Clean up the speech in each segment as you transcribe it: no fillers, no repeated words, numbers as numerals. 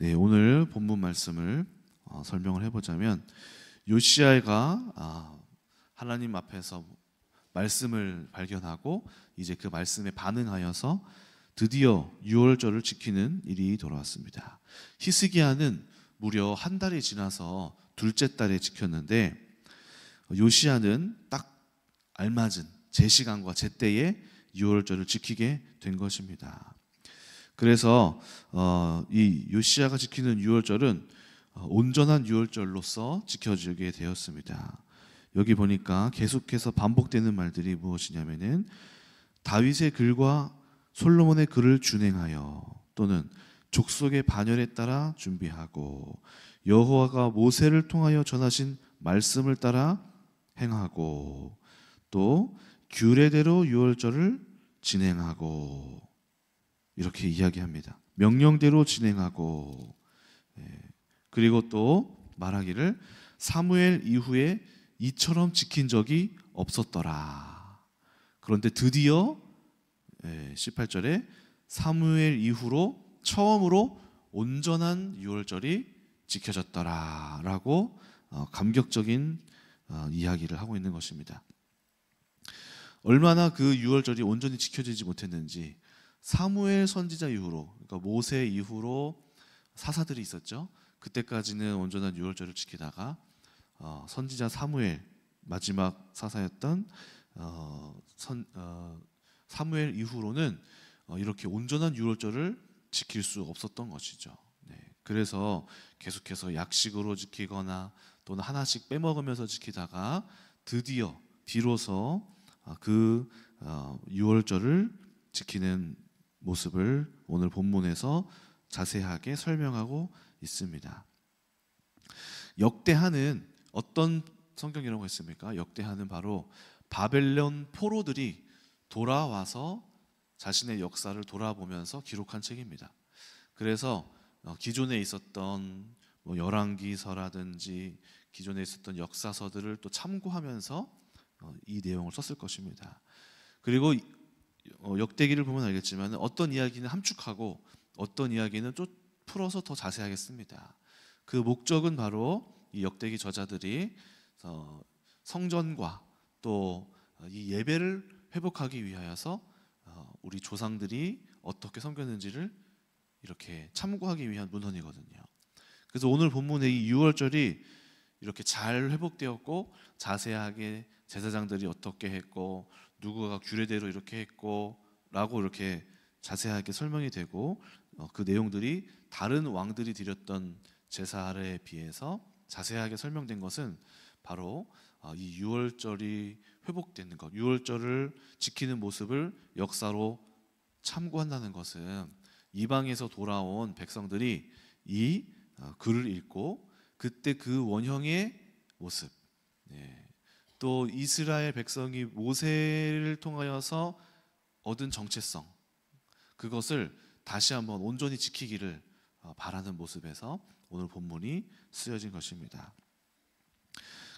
네, 오늘 본문 말씀을 설명을 해보자면 요시야가 하나님 앞에서 말씀을 발견하고 이제 그 말씀에 반응하여서 드디어 유월절을 지키는 일이 돌아왔습니다. 히스기야는 무려 한 달이 지나서 둘째 달에 지켰는데 요시야는 딱 알맞은 제 시간과 제 때에 유월절을 지키게 된 것입니다. 그래서 이 요시야가 지키는 유월절은 온전한 유월절로서 지켜지게 되었습니다. 여기 보니까 계속해서 반복되는 말들이 무엇이냐면은 다윗의 글과 솔로몬의 글을 준행하여 또는 족속의 반열에 따라 준비하고 여호와가 모세를 통하여 전하신 말씀을 따라 행하고 또 규례대로 유월절을 진행하고 이렇게 이야기합니다. 명령대로 진행하고 그리고 또 말하기를 사무엘 이후에 이처럼 지킨 적이 없었더라. 그런데 드디어 18절에 사무엘 이후로 처음으로 온전한 유월절이 지켜졌더라 라고 감격적인 이야기를 하고 있는 것입니다. 얼마나 그 유월절이 온전히 지켜지지 못했는지 사무엘 선지자 이후로, 그러니까 모세 이후로 사사들이 있었죠. 그때까지는 온전한 유월절을 지키다가 선지자 사무엘, 마지막 사사였던 사무엘 이후로는 이렇게 온전한 유월절을 지킬 수 없었던 것이죠. 네. 그래서 계속해서 약식으로 지키거나 또는 하나씩 빼먹으면서 지키다가 드디어 비로소 그 유월절을 지키는 모습을 오늘 본문에서 자세하게 설명하고 있습니다. 역대하는 어떤 성경이라고 했습니까? 역대하는 바로 바벨론 포로들이 돌아와서 자신의 역사를 돌아보면서 기록한 책입니다. 그래서 기존에 있었던 열왕기서라든지 기존에 있었던 역사서들을 또 참고하면서 이 내용을 썼을 것입니다. 그리고 역대기를 보면 알겠지만 어떤 이야기는 함축하고 어떤 이야기는 좀 풀어서 더 자세하게 씁니다. 그 목적은 바로 이 역대기 저자들이 성전과 또 이 예배를 회복하기 위하여서 우리 조상들이 어떻게 섬겼는지를 이렇게 참고하기 위한 문헌이거든요. 그래서 오늘 본문의 이 유월절이 이렇게 잘 회복되었고 자세하게 제사장들이 어떻게 했고 누구가 규례대로 이렇게 했고 라고 이렇게 자세하게 설명이 되고 그 내용들이 다른 왕들이 드렸던 제사에 비해서 자세하게 설명된 것은 바로 이 유월절이 회복되는 것, 유월절을 지키는 모습을 역사로 참고한다는 것은 이방에서 돌아온 백성들이 이 글을 읽고 그때 그 원형의 모습, 또 이스라엘 백성이 모세를 통하여서 얻은 정체성, 그것을 다시 한번 온전히 지키기를 바라는 모습에서 오늘 본문이 쓰여진 것입니다.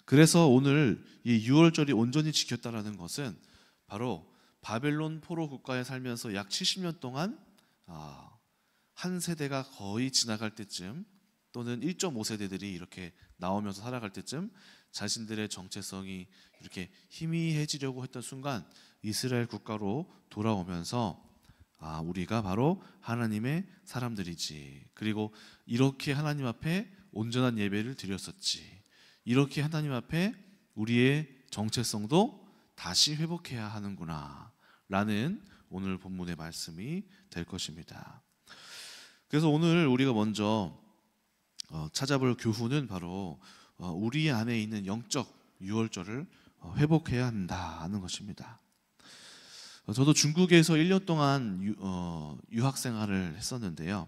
그래서 오늘 이 유월절이 온전히 지켰다라는 것은 바로 바벨론 포로 국가에 살면서 약 70년 동안 한 세대가 거의 지나갈 때쯤 또는 1.5세대들이 이렇게 나오면서 살아갈 때쯤 자신들의 정체성이 이렇게 희미해지려고 했던 순간 이스라엘 국가로 돌아오면서 우리가 바로 하나님의 사람들이지, 그리고 이렇게 하나님 앞에 온전한 예배를 드렸었지, 이렇게 하나님 앞에 우리의 정체성도 다시 회복해야 하는구나 라는 오늘 본문의 말씀이 될 것입니다. 그래서 오늘 우리가 먼저 찾아볼 교훈은 바로 우리 안에 있는 영적 유월절을 회복해야 한다는 것입니다. 저도 중국에서 1년 동안 유학 생활을 했었는데요.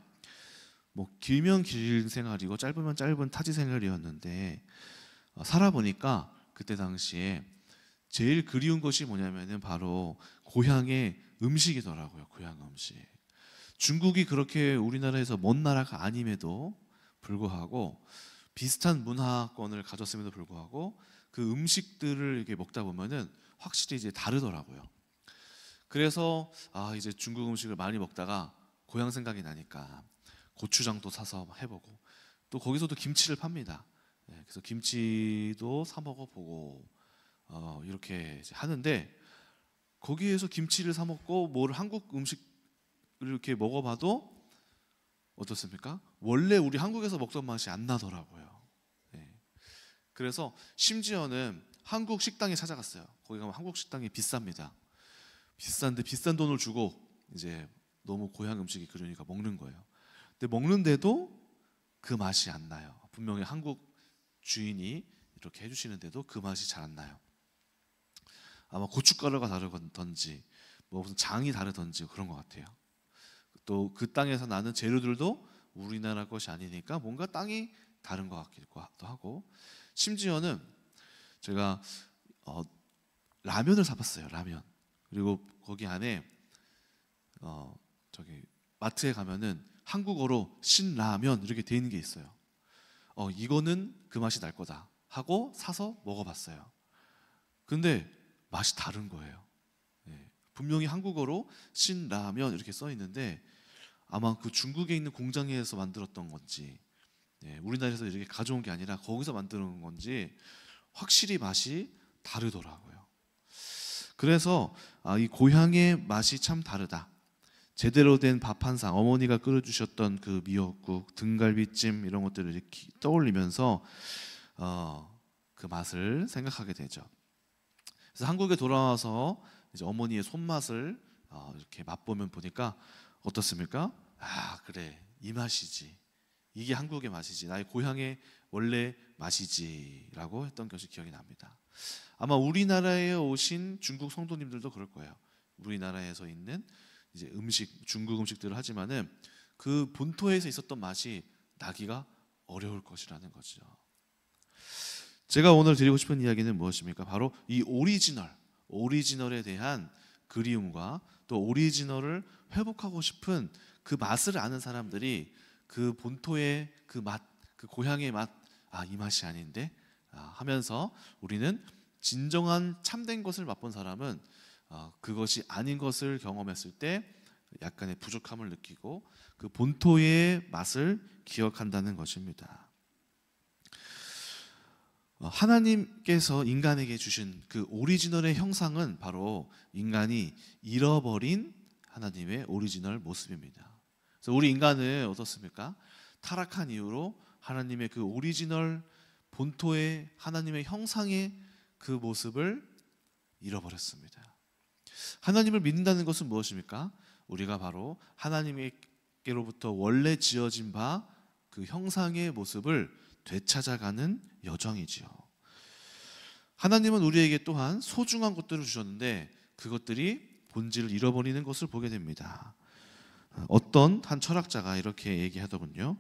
길면 긴 생활이고 짧으면 짧은 타지 생활이었는데 살아보니까 그때 당시에 제일 그리운 것이 뭐냐면은 바로 고향의 음식이더라고요. 고향 음식. 중국이 그렇게 우리나라에서 먼 나라가 아님에도 불구하고 비슷한 문화권을 가졌음에도 불구하고 그 음식들을 이렇게 먹다 보면은 확실히 이제 다르더라고요. 그래서 이제 중국 음식을 많이 먹다가 고향 생각이 나니까 고추장도 사서 해보고 또 거기서도 김치를 팝니다. 그래서 김치도 사 먹어보고 이렇게 이제 하는데 거기에서 김치를 사 먹고 뭘 한국 음식을 이렇게 먹어봐도 어떻습니까? 원래 우리 한국에서 먹던 맛이 안 나더라고요. 그래서 심지어는 한국 식당에 찾아갔어요. 거기 가면 한국 식당이 비쌉니다. 비싼데 비싼 돈을 주고 이제 너무 고향 음식이 그러니까 먹는 거예요. 근데 먹는데도 그 맛이 안 나요. 분명히 한국 주인이 이렇게 해주시는데도 그 맛이 잘 안 나요. 아마 고춧가루가 다르던지 뭐 무슨 장이 다르던지 그런 것 같아요. 또 그 땅에서 나는 재료들도 우리나라 것이 아니니까 뭔가 땅이 다른 것 같기도 하고 심지어는 제가 라면을 사봤어요. 라면. 그리고 거기 안에 저기 마트에 가면은 한국어로 신라면 이렇게 돼 있는 게 있어요. 이거는 그 맛이 날 거다 하고 사서 먹어봤어요. 근데 맛이 다른 거예요. 분명히 한국어로 신라면 이렇게 써 있는데 아마 그 중국에 있는 공장에서 만들었던 건지 우리나라에서 이렇게 가져온 게 아니라 거기서 만드는 건지 확실히 맛이 다르더라고요. 그래서 이 고향의 맛이 참 다르다. 제대로 된 밥 한 상, 어머니가 끓여주셨던 그 미역국, 등갈비찜 이런 것들을 이렇게 떠올리면서 그 맛을 생각하게 되죠. 그래서 한국에 돌아와서 이제 어머니의 손맛을 이렇게 맛보면 보니까 어떻습니까? 그래, 이 맛이지. 이게 한국의 맛이지. 나의 고향의 원래 맛이지라고 했던 것이 기억이 납니다. 아마 우리나라에 오신 중국 성도님들도 그럴 거예요. 우리나라에서 있는 이제 중국 음식들을 하지만은 그 본토에서 있었던 맛이 나기가 어려울 것이라는 거죠. 제가 오늘 드리고 싶은 이야기는 무엇입니까? 바로 이 오리지널에 대한 그리움과 또 오리지널을 회복하고 싶은 그 맛을 아는 사람들이 그 본토의 그 맛, 그 고향의 맛, 이 맛이 아닌데 하면서 우리는 진정한 참된 것을 맛본 사람은 그것이 아닌 것을 경험했을 때 약간의 부족함을 느끼고 그 본토의 맛을 기억한다는 것입니다. 하나님께서 인간에게 주신 그 오리지널의 형상은 바로 인간이 잃어버린 하나님의 오리지널 모습입니다. 그래서 우리 인간은 어떻습니까? 타락한 이후로 하나님의 그 오리지널 본토의 하나님의 형상의 그 모습을 잃어버렸습니다. 하나님을 믿는다는 것은 무엇입니까? 우리가 바로 하나님께로부터 원래 지어진 바 그 형상의 모습을 되찾아가는 여정이지요. 하나님은 우리에게 또한 소중한 것들을 주셨는데 그것들이 본질을 잃어버리는 것을 보게 됩니다. 어떤 한 철학자가 이렇게 얘기하더군요.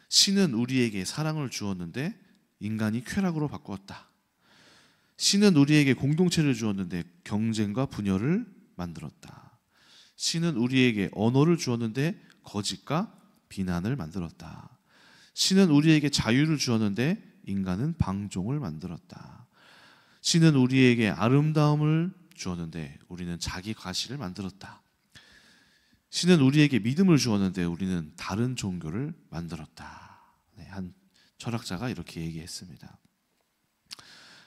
신은 우리에게 사랑을 주었는데 인간이 쾌락으로 바꾸었다. 신은 우리에게 공동체를 주었는데 경쟁과 분열을 만들었다. 신은 우리에게 언어를 주었는데 거짓과 비난을 만들었다. 신은 우리에게 자유를 주었는데 인간은 방종을 만들었다. 신은 우리에게 아름다움을 주었는데 우리는 자기 과시를 만들었다. 신은 우리에게 믿음을 주었는데 우리는 다른 종교를 만들었다. 한 철학자가 이렇게 얘기했습니다.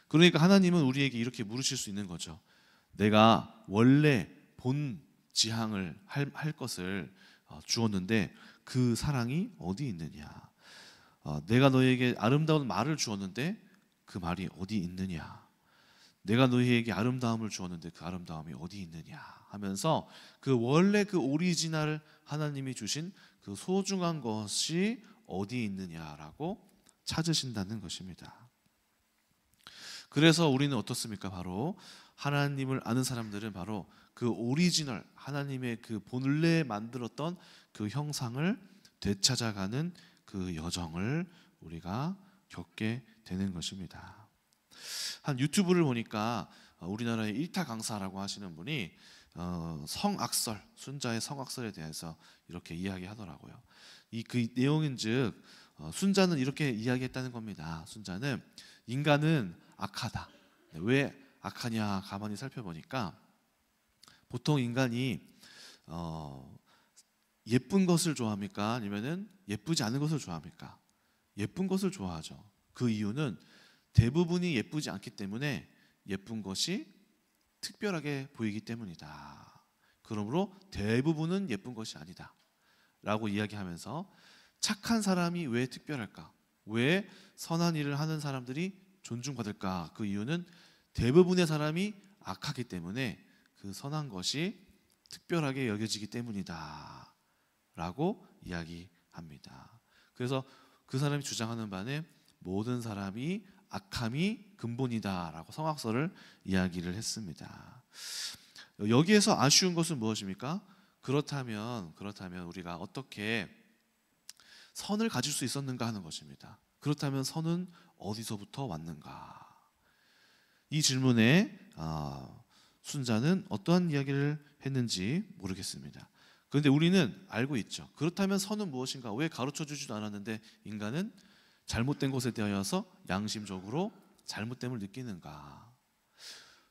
그러니까 하나님은 우리에게 이렇게 물으실 수 있는 거죠. 내가 원래 본 지향을 할 것을 주었는데 그 사랑이 어디 있느냐? 내가 너에게 아름다운 말을 주었는데 그 말이 어디 있느냐? 내가 너희에게 아름다움을 주었는데 그 아름다움이 어디 있느냐? 하면서 그 원래 그 오리지널 하나님이 주신 그 소중한 것이 어디 있느냐라고 찾으신다는 것입니다. 그래서 우리는 어떻습니까? 바로 하나님을 아는 사람들은 바로 그 오리지널 하나님의 그 본래 만들었던 그 형상을 되찾아가는 그 여정을 우리가 겪게 되는 것입니다. 한 유튜브를 보니까 우리나라의 일타 강사라고 하시는 분이 성악설, 순자의 성악설에 대해서 이렇게 이야기하더라고요. 그 내용인즉 순자는 이렇게 이야기했다는 겁니다. 순자는 인간은 악하다. 왜 악하냐 가만히 살펴보니까 보통 인간이 예쁜 것을 좋아합니까? 아니면은 예쁘지 않은 것을 좋아합니까? 예쁜 것을 좋아하죠. 그 이유는 대부분이 예쁘지 않기 때문에 예쁜 것이 특별하게 보이기 때문이다. 그러므로 대부분은 예쁜 것이 아니다 라고 이야기하면서 착한 사람이 왜 특별할까? 왜 선한 일을 하는 사람들이 존중받을까? 그 이유는 대부분의 사람이 악하기 때문에 그 선한 것이 특별하게 여겨지기 때문이다 라고 이야기합니다. 그래서 그 사람이 주장하는 바는 모든 사람이 악함이 근본이다 라고 성악설을 이야기를 했습니다. 여기에서 아쉬운 것은 무엇입니까? 그렇다면 우리가 어떻게 선을 가질 수 있었는가 하는 것입니다. 그렇다면 선은 어디서부터 왔는가? 이 질문에 순자는 어떠한 이야기를 했는지 모르겠습니다. 그런데 우리는 알고 있죠. 그렇다면 선은 무엇인가? 왜 가르쳐 주지도 않았는데 인간은 잘못된 것에 대하여서 양심적으로 잘못됨을 느끼는가?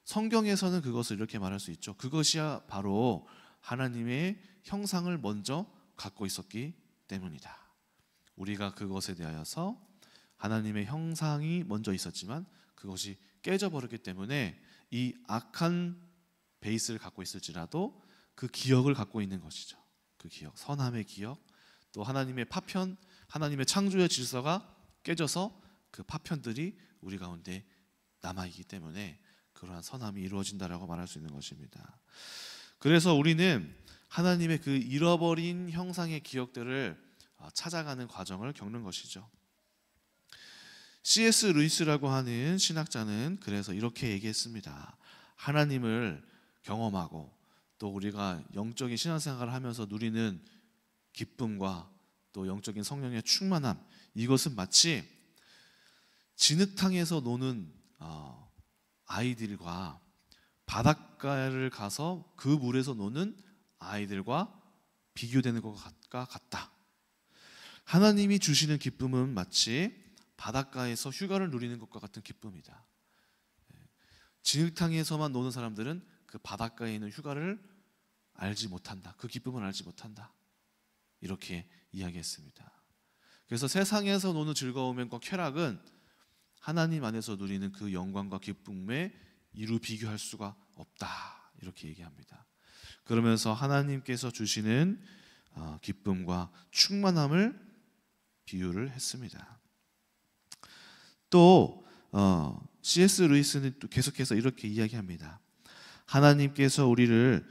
성경에서는 그것을 이렇게 말할 수 있죠. 그것이야 바로 하나님의 형상을 먼저 갖고 있었기 때문이다. 우리가 그것에 대하여서 하나님의 형상이 먼저 있었지만 그것이 깨져버렸기 때문에 이 악한 베이스를 갖고 있을지라도 그 기억을 갖고 있는 것이죠. 그 기억, 선함의 기억, 또 하나님의 파편, 하나님의 창조의 질서가 깨져서 그 파편들이 우리 가운데 남아있기 때문에 그러한 선함이 이루어진다라고 말할 수 있는 것입니다. 그래서 우리는 하나님의 그 잃어버린 형상의 기억들을 찾아가는 과정을 겪는 것이죠. C.S. 루이스라고 하는 신학자는 그래서 이렇게 얘기했습니다. 하나님을 경험하고 또 우리가 영적인 신앙생활을 하면서 누리는 기쁨과 또 영적인 성령의 충만함, 이것은 마치 진흙탕에서 노는 아이들과 바닷가를 가서 그 물에서 노는 아이들과 비교되는 것과 같다. 하나님이 주시는 기쁨은 마치 바닷가에서 휴가를 누리는 것과 같은 기쁨이다. 진흙탕에서만 노는 사람들은 그 바닷가에 있는 휴가를 알지 못한다. 그 기쁨을 알지 못한다. 이렇게 이야기했습니다. 그래서 세상에서 노는 즐거움과 쾌락은 하나님 안에서 누리는 그 영광과 기쁨에 이루 비교할 수가 없다. 이렇게 얘기합니다. 그러면서 하나님께서 주시는 기쁨과 충만함을 비유를 했습니다. 또 C.S. 루이스는 또 계속해서 이렇게 이야기합니다. 하나님께서 우리를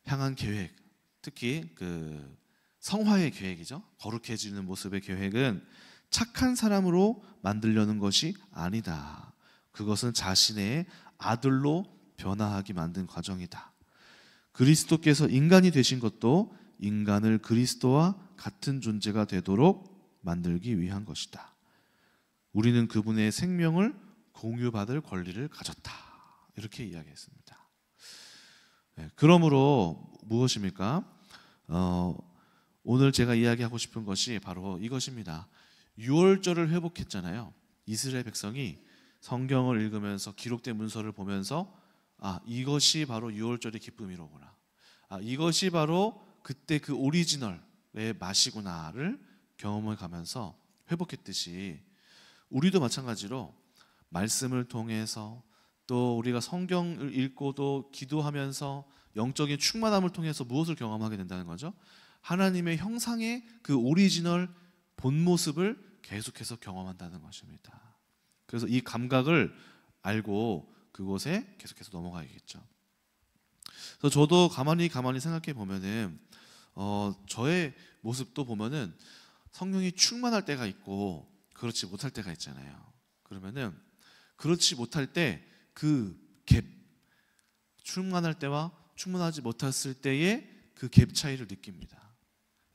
향한 계획, 특히 그 성화의 계획이죠. 거룩해지는 모습의 계획은 착한 사람으로 만들려는 것이 아니다. 그것은 자신의 아들로 변화하게 만든 과정이다. 그리스도께서 인간이 되신 것도 인간을 그리스도와 같은 존재가 되도록 만들기 위한 것이다. 우리는 그분의 생명을 공유받을 권리를 가졌다. 이렇게 이야기했습니다. 그러므로 무엇입니까? 오늘 제가 이야기하고 싶은 것이 바로 이것입니다. 유월절을 회복했잖아요. 이스라엘 백성이 성경을 읽으면서 기록된 문서를 보면서 이것이 바로 유월절의 기쁨이로구나. 이것이 바로 그때 그 오리지널의 맛이구나를 경험해 가면서 회복했듯이 우리도 마찬가지로 말씀을 통해서 또 우리가 성경을 읽고도 기도하면서 영적인 충만함을 통해서 무엇을 경험하게 된다는 거죠? 하나님의 형상의 그 오리지널 본 모습을 계속해서 경험한다는 것입니다. 그래서 이 감각을 알고 그곳에 계속해서 넘어가야겠죠. 그래서 저도 가만히 생각해 보면은 저의 모습도 보면은 성령이 충만할 때가 있고 그렇지 못할 때가 있잖아요. 그러면은 그렇지 못할 때 그 갭, 충만할 때와 충만하지 못했을 때의 그 갭 차이를 느낍니다.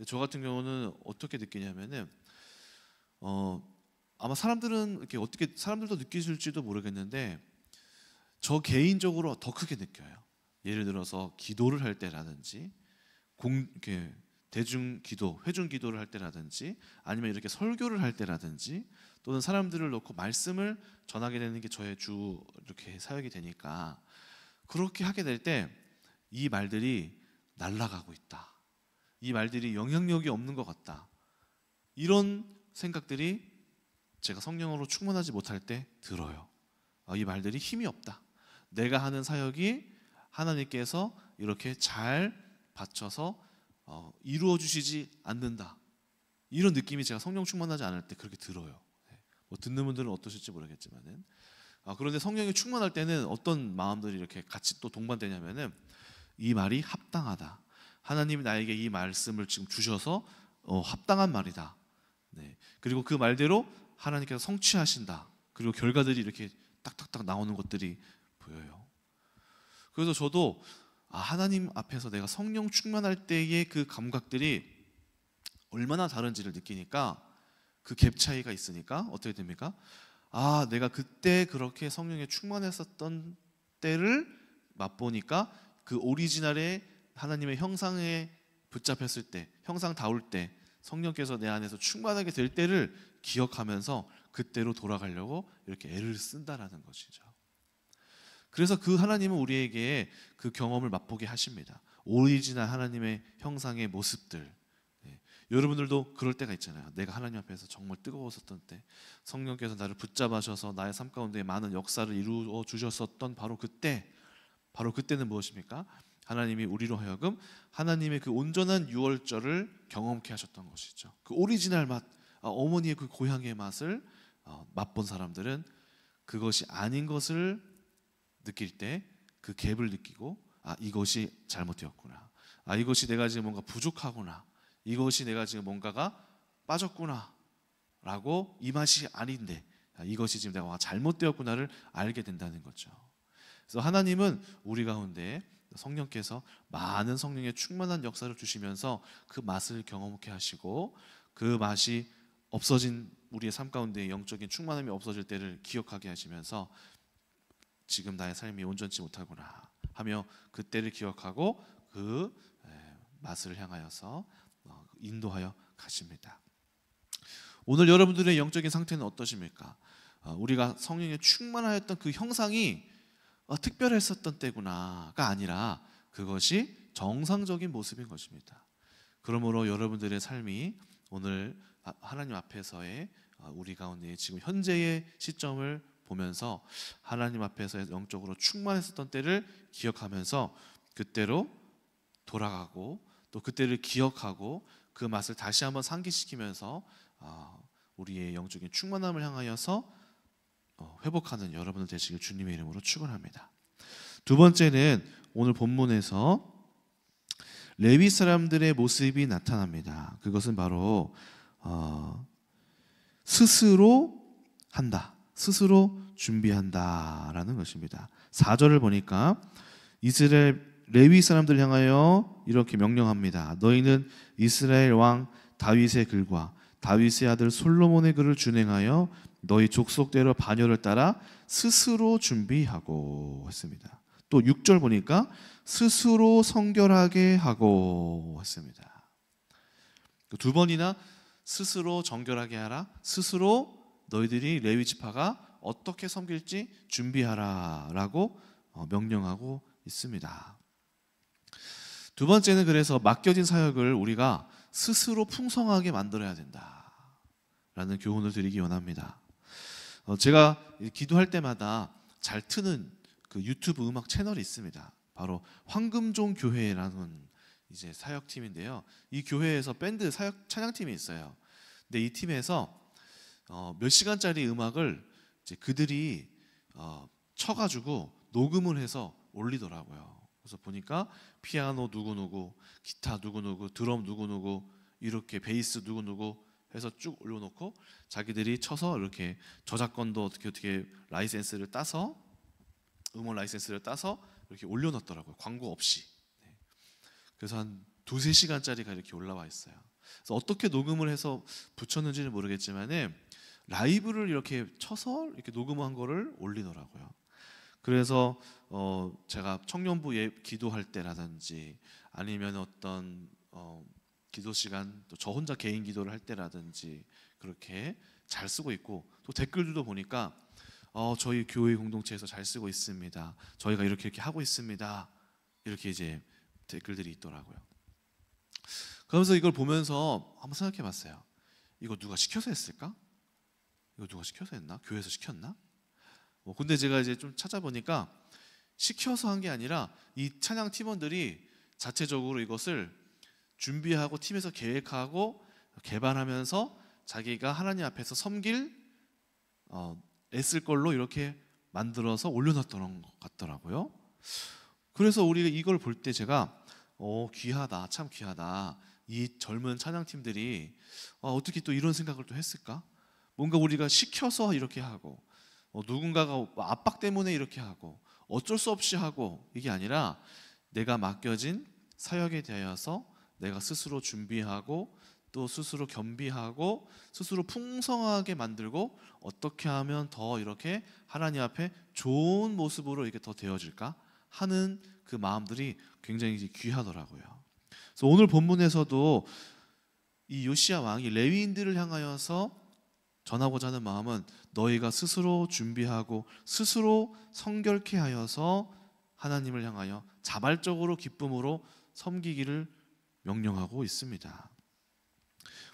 저 같은 경우는 어떻게 느끼냐면은 아마 사람들은 이렇게 어떻게 사람들도 느끼실지도 모르겠는데 저 개인적으로 더 크게 느껴요. 예를 들어서 기도를 할 때라든지 이렇게 대중 기도, 회중 기도를 할 때라든지 아니면 이렇게 설교를 할 때라든지 또는 사람들을 놓고 말씀을 전하게 되는 게 저의 주 이렇게 사역이 되니까 그렇게 하게 될 때 이 말들이 날아가고 있다. 이 말들이 영향력이 없는 것 같다. 이런 생각들이 제가 성령으로 충만하지 못할 때 들어요. 이 말들이 힘이 없다. 내가 하는 사역이 하나님께서 이렇게 잘 받쳐서 이루어 주시지 않는다. 이런 느낌이 제가 성령 충만하지 않을 때 그렇게 들어요. 뭐 듣는 분들은 어떠실지 모르겠지만은 그런데 성령이 충만할 때는 어떤 마음들이 이렇게 같이 또 동반되냐면은 이 말이 합당하다. 하나님이 나에게 이 말씀을 지금 주셔서 합당한 말이다. 네. 그리고 그 말대로 하나님께서 성취하신다. 그리고 결과들이 이렇게 딱딱딱 나오는 것들이 보여요. 그래서 저도 하나님 앞에서 내가 성령 충만할 때의 그 감각들이 얼마나 다른지를 느끼니까 그 갭 차이가 있으니까 어떻게 됩니까? 내가 그때 그렇게 성령에 충만했었던 때를 맛보니까 그 오리지널의 하나님의 형상에 붙잡혔을 때, 형상다울 때 성령께서 내 안에서 충만하게 될 때를 기억하면서 그때로 돌아가려고 이렇게 애를 쓴다라는 것이죠. 그래서 그 하나님은 우리에게 그 경험을 맛보게 하십니다. 오리지널 하나님의 형상의 모습들. 여러분들도 그럴 때가 있잖아요. 내가 하나님 앞에서 정말 뜨거웠었던 때, 성령께서 나를 붙잡아셔서 나의 삶 가운데 많은 역사를 이루어 주셨었던 바로 그때는 무엇입니까? 하나님이 우리로 하여금 하나님의 그 온전한 유월절을 경험케 하셨던 것이죠. 그 오리지널 맛, 어머니의 그 고향의 맛을 맛본 사람들은 그것이 아닌 것을 느낄 때 그 갭을 느끼고 이것이 잘못되었구나. 이것이 내가 지금 뭔가 부족하구나. 이것이 내가 지금 뭔가가 빠졌구나 라고, 이 맛이 아닌데 이것이 지금 내가 잘못되었구나를 알게 된다는 거죠. 그래서 하나님은 우리 가운데 성령께서 많은 성령의 충만한 역사를 주시면서 그 맛을 경험케 하시고, 그 맛이 없어진 우리의 삶 가운데 영적인 충만함이 없어질 때를 기억하게 하시면서 지금 나의 삶이 온전치 못하구나 하며 그때를 기억하고 그 맛을 향하여서 인도하여 가십니다. 오늘 여러분들의 영적인 상태는 어떠십니까? 우리가 성령에 충만하였던 그 형상이 특별했었던 때구나가 아니라 그것이 정상적인 모습인 것입니다. 그러므로 여러분들의 삶이 오늘 하나님 앞에서의 우리 가운데 지금 현재의 시점을 보면서 하나님 앞에서 영적으로 충만했었던 때를 기억하면서 그때로 돌아가고 또 그때를 기억하고 그 맛을 다시 한번 상기시키면서 우리의 영적인 충만함을 향하여서 회복하는 여러분들 되시길 주님의 이름으로 축원합니다. 두 번째는 오늘 본문에서 레위 사람들의 모습이 나타납니다. 그것은 바로 스스로 한다, 스스로 준비한다라는 것입니다. 4절을 보니까 이스라엘 레위 사람들 향하여 이렇게 명령합니다. 너희는 이스라엘 왕 다윗의 글과 다윗의 아들 솔로몬의 글을 준행하여 너희 족속대로 반열을 따라 스스로 준비하고 했습니다. 또 6절 보니까 스스로 성결하게 하고 했습니다. 두 번이나 스스로 정결하게 하라, 스스로 너희들이 레위 지파가 어떻게 섬길지 준비하라라고 명령하고 있습니다. 두 번째는 그래서 맡겨진 사역을 우리가 스스로 풍성하게 만들어야 된다라는 교훈을 드리기 원합니다. 제가 기도할 때마다 잘 트는 그 유튜브 음악 채널이 있습니다. 바로 황금종 교회라는 이제 사역팀인데요. 이 교회에서 밴드 사역 찬양팀이 있어요. 근데 이 팀에서 몇 시간짜리 음악을 이제 그들이 쳐가지고 녹음을 해서 올리더라고요. 그래서 보니까 피아노 누구누구, 기타 누구누구, 드럼 누구누구, 이렇게 베이스 누구누구 해서 쭉 올려놓고 자기들이 쳐서 이렇게 저작권도 어떻게 라이센스를 따서, 음원 라이센스를 따서 이렇게 올려놨더라고요. 광고 없이. 그래서 한 2-3시간짜리가 이렇게 올라와 있어요. 그래서 어떻게 녹음을 해서 붙였는지는 모르겠지만은 라이브를 이렇게 쳐서 이렇게 녹음한 거를 올리더라고요. 그래서 제가 청년부 기도할 때라든지 아니면 어떤 기도 시간, 또 저 혼자 개인 기도를 할 때라든지 그렇게 잘 쓰고 있고, 또 댓글들도 보니까 저희 교회 공동체에서 잘 쓰고 있습니다. 저희가 이렇게 하고 있습니다. 이렇게 이제 댓글들이 있더라고요. 그러면서 이걸 보면서 한번 생각해 봤어요. 이거 누가 시켜서 했을까? 이거 누가 시켜서 했나? 교회에서 시켰나? 근데 제가 이제 좀 찾아보니까 시켜서 한 게 아니라 이 찬양 팀원들이 자체적으로 이것을 준비하고 팀에서 계획하고 개발하면서 자기가 하나님 앞에서 섬길 애쓸 걸로 이렇게 만들어서 올려놨던 것 같더라고요. 그래서 우리가 이걸 볼 때 제가 귀하다, 참 귀하다. 이 젊은 찬양팀들이 어떻게 또 이런 생각을 또 했을까? 뭔가 우리가 시켜서 이렇게 하고 누군가가 압박 때문에 이렇게 하고 어쩔 수 없이 하고 이게 아니라 내가 맡겨진 사역에 대하여서 내가 스스로 준비하고 또 스스로 겸비하고 스스로 풍성하게 만들고 어떻게 하면 더 이렇게 하나님 앞에 좋은 모습으로 이렇게 더 되어질까 하는 그 마음들이 굉장히 귀하더라고요. 그래서 오늘 본문에서도 이 요시야 왕이 레위인들을 향하여서 전하고자 하는 마음은 너희가 스스로 준비하고 스스로 성결케 하여서 하나님을 향하여 자발적으로 기쁨으로 섬기기를 명령하고 있습니다.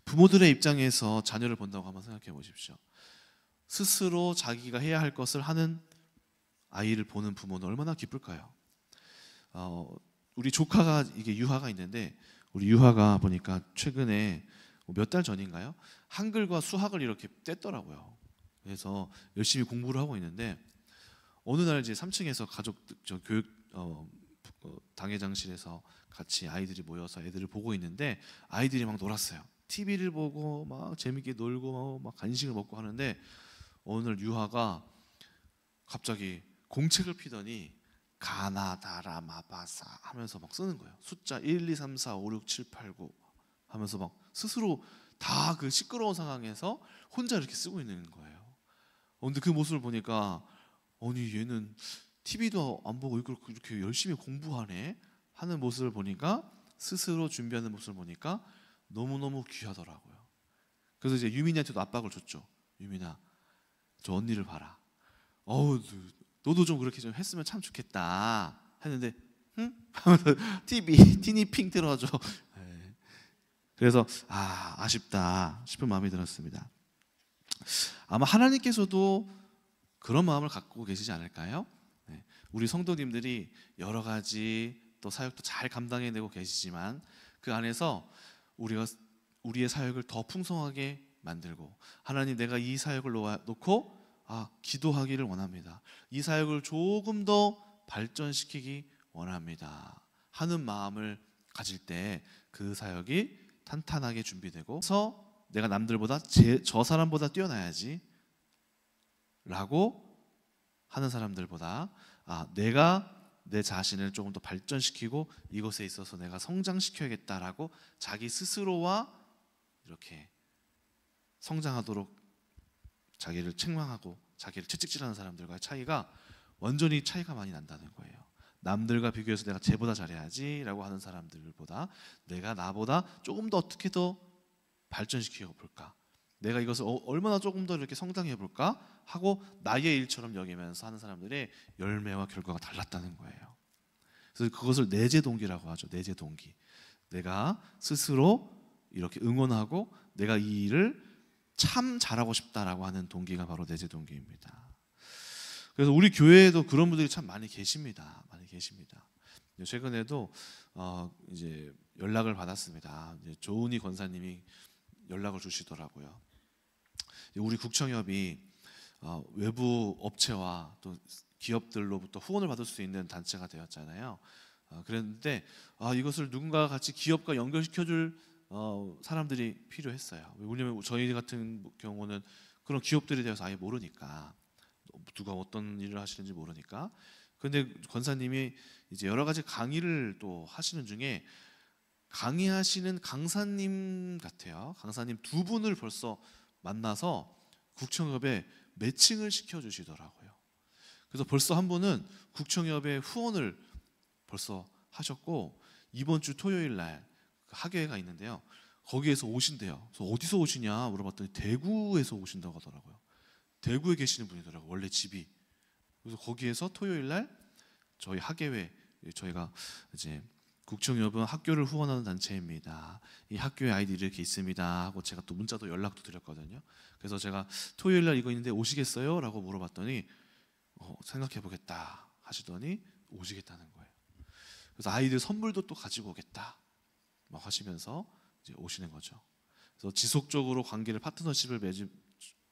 부모들의 입장에서 자녀를 본다고 한번 생각해 보십시오. 스스로 자기가 해야 할 것을 하는 아이를 보는 부모는 얼마나 기쁠까요? 우리 조카가 이게 유하가 있는데 우리 유하가 보니까 최근에 몇 달 전인가요? 한글과 수학을 이렇게 뗐더라고요. 그래서 열심히 공부를 하고 있는데 어느 날 이제 3층에서 가족 교육 당회장실에서 같이 아이들이 모여서 애들을 보고 있는데 아이들이 막 놀았어요. TV를 보고 막 재밌게 놀고 막 간식을 먹고 하는데 어느 날 유하가 갑자기 공책을 피더니 가나다라 마바사 하면서 막 쓰는 거예요. 숫자 1, 2, 3, 4, 5, 6, 7, 8, 9 하면서 막 스스로 다 그 시끄러운 상황에서 혼자 이렇게 쓰고 있는 거예요. 근데 그 모습을 보니까 아니 얘는 TV도 안 보고 이걸 그렇게 열심히 공부하네 하는 모습을 보니까 스스로 준비하는 모습을 보니까 너무너무 귀하더라고요. 그래서 이제 유민이한테도 압박을 줬죠. 유민아, 저 언니를 봐라. 너도 좀 그렇게 좀 했으면 참 좋겠다 했는데 응? 하면서 티니 핑 틀어줘. 그래서 아쉽다 싶은 마음이 들었습니다. 아마 하나님께서도 그런 마음을 갖고 계시지 않을까요? 우리 성도님들이 여러 가지 또 사역도 잘 감당해내고 계시지만 그 안에서 우리가 우리의 사역을 더 풍성하게 만들고 하나님 내가 이 사역을 놓고 기도하기를 원합니다. 이 사역을 조금 더 발전시키기 원합니다 하는 마음을 가질 때 그 사역이 탄탄하게 준비되고 그래서 내가 남들보다 저 사람보다 뛰어나야지 라고 하는 사람들보다 내가 내 자신을 조금 더 발전시키고 이것에 있어서 내가 성장시켜야겠다라고 자기 스스로와 이렇게 성장하도록 자기를 책망하고 자기를 채찍질하는 사람들과의 차이가 완전히 차이가 많이 난다는 거예요. 남들과 비교해서 내가 쟤보다 잘해야지 라고 하는 사람들보다 내가 나보다 조금 더 어떻게 더 발전시켜 볼까, 내가 이것을 얼마나 조금 더 이렇게 성장해 볼까 하고 나의 일처럼 여기면서 하는 사람들의 열매와 결과가 달랐다는 거예요. 그래서 그것을 내재 동기라고 하죠. 내재 동기. 내가 스스로 이렇게 응원하고 내가 이 일을 참 잘하고 싶다라고 하는 동기가 바로 내재 동기입니다. 그래서 우리 교회에도 그런 분들이 참 많이 계십니다. 많이 계십니다. 최근에도 이제 연락을 받았습니다. 이제 조은희 권사님이 연락을 주시더라고요. 우리 국청협이 외부 업체와 또 기업들로부터 후원을 받을 수 있는 단체가 되었잖아요. 그랬는데 이것을 누군가 같이 기업과 연결시켜줄 사람들이 필요했어요. 왜냐하면 저희 같은 경우는 그런 기업들에 대해서 아예 모르니까, 누가 어떤 일을 하시는지 모르니까. 그런데 권사님이 이제 여러 가지 강의를 또 하시는 중에 강의하시는 강사님 같아요. 강사님 두 분을 벌써 만나서 국청협에 매칭을 시켜주시더라고요. 그래서 벌써 한 분은 국청협에 후원을 벌써 하셨고 이번 주 토요일 날 학예회가 있는데요. 거기에서 오신대요. 그래서 어디서 오시냐 물어봤더니 대구에서 오신다고 하더라고요. 대구에 계시는 분이더라고요. 원래 집이. 그래서 거기에서 토요일 날 저희 학예회, 저희가 이제 국청협은 학교를 후원하는 단체입니다. 이 학교의 아이들이 이렇게 있습니다 하고 제가 또 문자도 연락도 드렸거든요. 그래서 제가 토요일 날 이거 있는데 오시겠어요? 라고 물어봤더니 생각해 보겠다 하시더니 오시겠다는 거예요. 그래서 아이들 선물도 또 가지고 오겠다 막 하시면서 이제 오시는 거죠. 그래서 지속적으로 관계를 파트너십을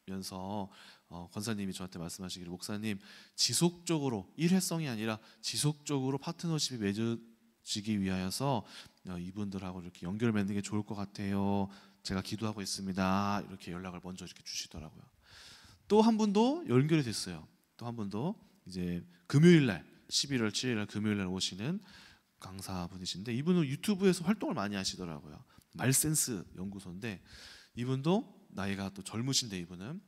맺으면서 권사님이 저한테 말씀하시기를, 목사님 지속적으로 일회성이 아니라 지속적으로 파트너십이 맺어지기 위하여서 이분들하고 이렇게 연결 맺는 게 좋을 것 같아요. 제가 기도하고 있습니다. 이렇게 연락을 먼저 이렇게 주시더라고요. 또 한 분도 연결이 됐어요. 또 한 분도 이제 금요일 날 11월 7일 날 금요일 날 오시는 강사분이신데, 이분은 유튜브에서 활동을 많이 하시더라고요. 말센스 연구소인데, 이분도 나이가 또 젊으신데, 이분은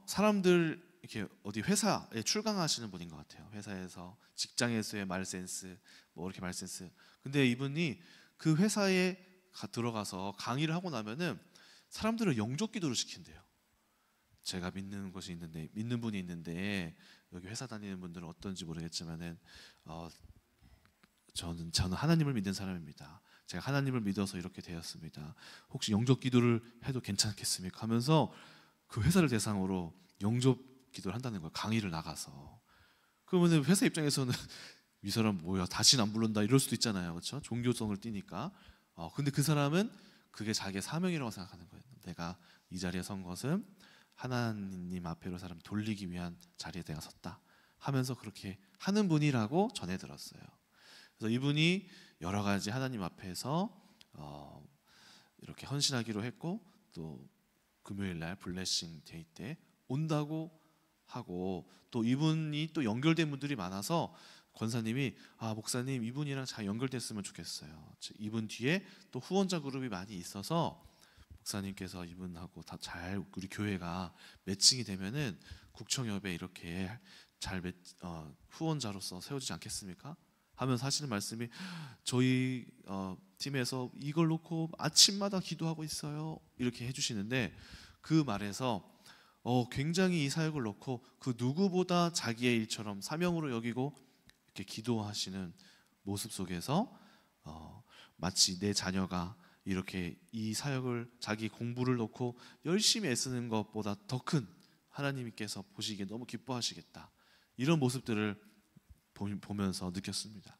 사람들 이렇게 어디 회사에 출강하시는 분인 것 같아요. 회사에서 직장에서의 말센스, 뭐 이렇게 말센스. 근데 이분이 그 회사에 들어가서 강의를 하고 나면은 사람들을 영접 기도를 시킨대요. 제가 믿는 것이 있는데, 믿는 분이 있는데 여기 회사 다니는 분들은 어떤지 모르겠지만은 저는 하나님을 믿는 사람입니다. 제가 하나님을 믿어서 이렇게 되었습니다. 혹시 영접 기도를 해도 괜찮겠습니까? 하면서 그 회사를 대상으로 영접 기도를 한다는 거예요. 강의를 나가서. 그러면 회사 입장에서는 이 사람 뭐야, 다시는 안 부른다 이럴 수도 있잖아요. 그렇죠? 종교성을 띠니까. 근데 그 사람은 그게 자기의 사명이라고 생각하는 거예요. 내가 이 자리에 선 것은 하나님 앞에로 사람 돌리기 위한 자리에 내가 섰다 하면서 그렇게 하는 분이라고 전해 들었어요. 그래서 이분이 여러 가지 하나님 앞에서 이렇게 헌신하기로 했고, 또 금요일 날 블레싱 데이 때 온다고 하고, 또 이분이 또 연결된 분들이 많아서 권사님이 목사님 이분이랑 잘 연결됐으면 좋겠어요. 이분 뒤에 또 후원자 그룹이 많이 있어서 목사님께서 이분하고 다 잘 우리 교회가 매칭이 되면은 국청협에 이렇게 잘 후원자로서 세워지지 않겠습니까? 하면서 하시는 말씀이, 저희 팀에서 이걸 놓고 아침마다 기도하고 있어요. 이렇게 해주시는데, 그 말에서 굉장히 이 사역을 놓고 그 누구보다 자기의 일처럼 사명으로 여기고 이렇게 기도하시는 모습 속에서 마치 내 자녀가 이렇게 이 사역을 자기 공부를 놓고 열심히 애쓰는 것보다 더 큰 하나님께서 보시기에 너무 기뻐하시겠다, 이런 모습들을 보면서 느꼈습니다.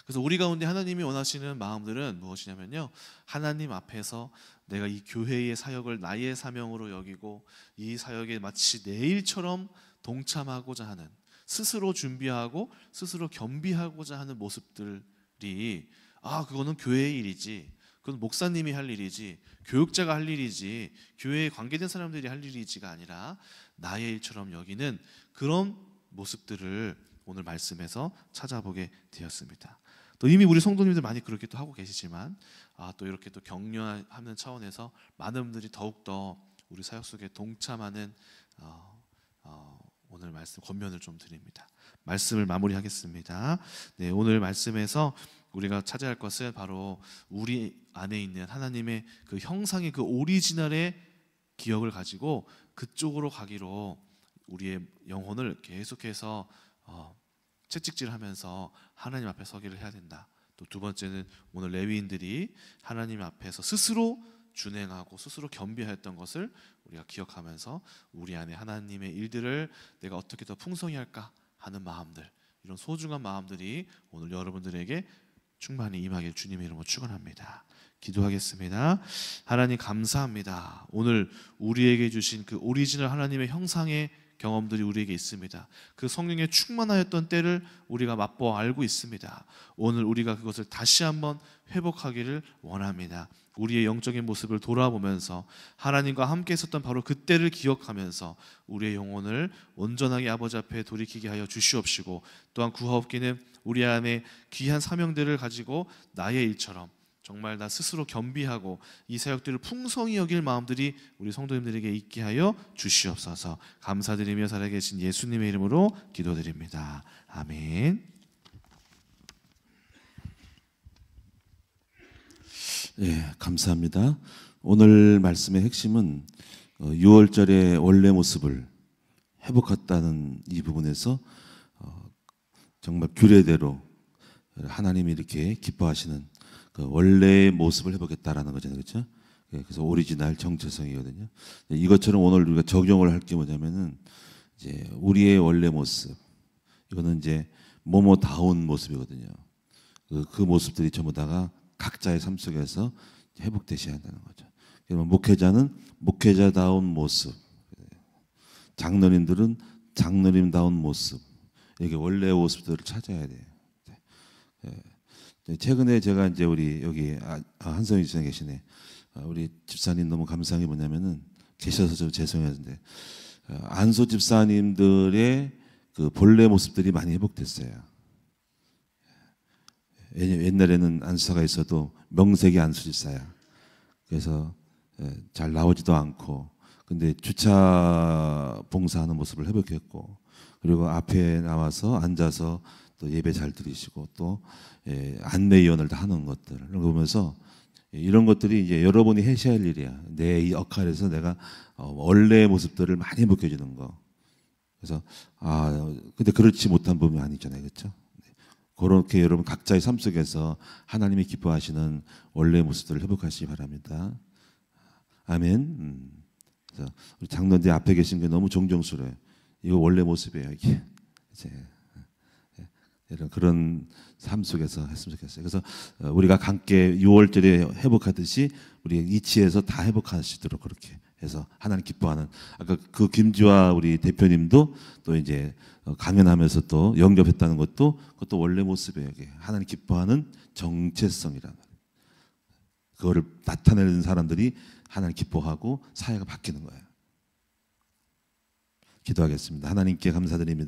그래서 우리 가운데 하나님이 원하시는 마음들은 무엇이냐면요, 하나님 앞에서 내가 이 교회의 사역을 나의 사명으로 여기고 이 사역에 마치 내 일처럼 동참하고자 하는, 스스로 준비하고 스스로 겸비하고자 하는 모습들이, 그거는 교회의 일이지, 그건 목사님이 할 일이지, 교육자가 할 일이지, 교회에 관계된 사람들이 할 일이지가 아니라 나의 일처럼 여기는 그런 모습들을 오늘 말씀에서 찾아보게 되었습니다. 또 이미 우리 성도님들 많이 그렇게 또 하고 계시지만, 또 이렇게 또 격려하는 차원에서 많은 분들이 더욱더 우리 사역 속에 동참하는 오늘 말씀 권면을 좀 드립니다. 말씀을 마무리하겠습니다. 네, 오늘 말씀에서 우리가 찾아야 할 것은 바로 우리 안에 있는 하나님의 그 형상의 그 오리지널의 기억을 가지고 그쪽으로 가기로 우리의 영혼을 계속해서 채찍질하면서 하나님 앞에 서기를 해야 된다. 또 두 번째는 오늘 레위인들이 하나님 앞에서 스스로 준행하고 스스로 겸비하였던 것을 우리가 기억하면서 우리 안에 하나님의 일들을 내가 어떻게 더 풍성히 할까 하는 마음들, 이런 소중한 마음들이 오늘 여러분들에게 충만히 임하길 주님의 이름으로 축원합니다. 기도하겠습니다. 하나님 감사합니다. 오늘 우리에게 주신 그 오리지널 하나님의 형상의 경험들이 우리에게 있습니다. 그 성령에 충만하였던 때를 우리가 맛보아 알고 있습니다. 오늘 우리가 그것을 다시 한번 회복하기를 원합니다. 우리의 영적인 모습을 돌아보면서 하나님과 함께 있었던 바로 그때를 기억하면서 우리의 영혼을 온전하게 아버지 앞에 돌이키게 하여 주시옵시고, 또한 구하옵기는 우리 안에 귀한 사명들을 가지고 나의 일처럼 정말 나 스스로 겸비하고 이 사역들을 풍성히 여길 마음들이 우리 성도님들에게 있게 하여 주시옵소서. 감사드리며 살아계신 예수님의 이름으로 기도드립니다. 아멘. 예, 감사합니다. 오늘 말씀의 핵심은 6월절의 원래 모습을 회복했다는 이 부분에서 정말 규례대로 하나님이 이렇게 기뻐하시는 그 원래의 모습을 회복했다라는 거잖아요, 그렇죠? 그래서 오리지널 정체성이거든요. 이것처럼 오늘 우리가 적용을 할 게 뭐냐면은 이제 우리의 원래 모습, 이거는 이제 뭐뭐다운 모습이거든요. 그 모습들이 전부 다가 각자의 삶 속에서 회복되셔야 한다는 거죠. 그러면 목회자는 목회자다운 모습, 장로님들은 장로님다운 모습, 이게 원래의 모습들을 찾아야 돼요. 최근에 제가 이제 우리 여기 한성희 집사님 계시네. 우리 집사님 너무 감사한 게 뭐냐면은 계셔서 좀 죄송했는데 안소 집사님들의 그 본래 모습들이 많이 회복됐어요. 옛날에는 안수사가 있어도 명색이 안수 집사야. 그래서 잘 나오지도 않고, 근데 주차 봉사하는 모습을 회복했고, 그리고 앞에 나와서 앉아서 또 예배 잘 드리시고 또 안내위원을 다 하는 것들 이런 거 보면서 이런 것들이 이제 여러분이 하셔야 할 일이야. 내 이 역할에서 내가 원래의 모습들을 많이 느껴지는 거. 그래서 근데 그렇지 못한 부분이 아니잖아요, 그렇죠? 그렇게 여러분 각자의 삶 속에서 하나님이 기뻐하시는 원래의 모습들을 회복하시기 바랍니다. 아멘. 그래서 우리 장로님 앞에 계신 게 너무 정정스러워요. 이거 원래 모습이에요, 이게. 이제 이런 그런 삶 속에서 했으면 좋겠어요. 그래서 우리가 함께 6월절에 회복하듯이 우리 이치에서 다 회복하시도록 그렇게 해서 하나님 기뻐하는, 아까 그 김지화 우리 대표님도 또 이제 강연하면서 또 영접했다는 것도 그것도 원래 모습이에요. 이게 하나님 기뻐하는 정체성이라는 거예요. 그거를 나타내는 사람들이 하나님 기뻐하고 사회가 바뀌는 거예요. 기도하겠습니다. 하나님께 감사드립니다.